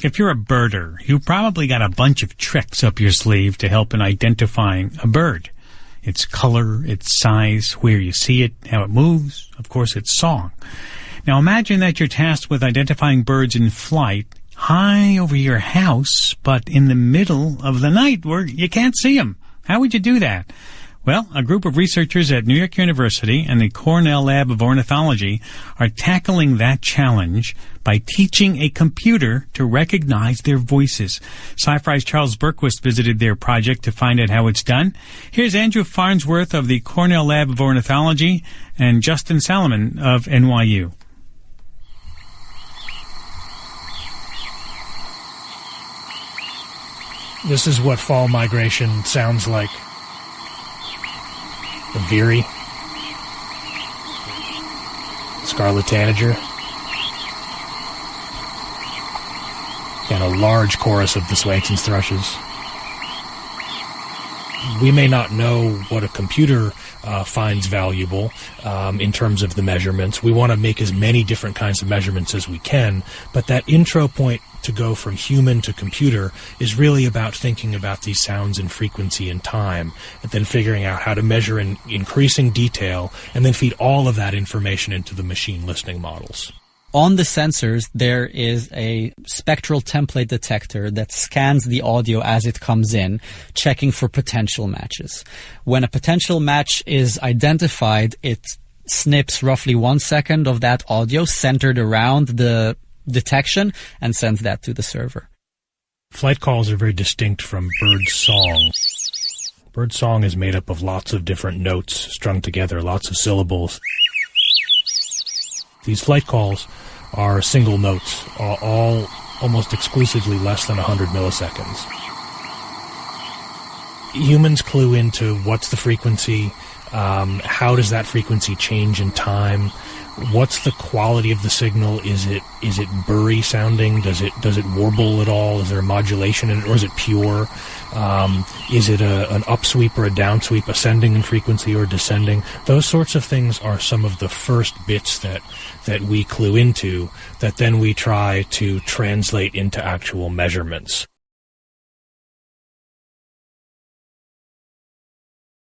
If you're a birder, you probably got a bunch of tricks up your sleeve to help in identifying a bird. Its color, its size, where you see it, how it moves, of course, its song. Now imagine that you're tasked with identifying birds in flight high over your house, but in the middle of the night where you can't see them. How would you do that? Well, a group of researchers at New York University and the Cornell Lab of Ornithology are tackling that challenge by teaching a computer to recognize their voices. Sci-Fi's Charles Berquist visited their project to find out how it's done. Here's Andrew Farnsworth of the Cornell Lab of Ornithology and Justin Salamon of NYU. This is what fall migration sounds like. The veery, scarlet tanager, and a large chorus of the Swainkson's thrushes. We may not know what a computer finds valuable in terms of the measurements. We want to make as many different kinds of measurements as we can, but that intro point to go from human to computer is really about thinking about these sounds in frequency and time, and then figuring out how to measure in increasing detail, and then feed all of that information into the machine listening models. On the sensors, there is a spectral template detector that scans the audio as it comes in, checking for potential matches. When a potential match is identified, it snips roughly 1 second of that audio centered around the detection and sends that to the server. Flight calls are very distinct from bird song. Bird song is made up of lots of different notes strung together, lots of syllables. These flight calls are single notes, all almost exclusively less than 100 milliseconds. Humans clue into what's the frequency, how does that frequency change in time, what's the quality of the signal, is it burry sounding, does it warble at all, is there a modulation in it, or is it pure, is it an upsweep or a downsweep, ascending in frequency or descending? Those sorts of things are some of the first bits that we clue into, that then we try to translate into actual measurements.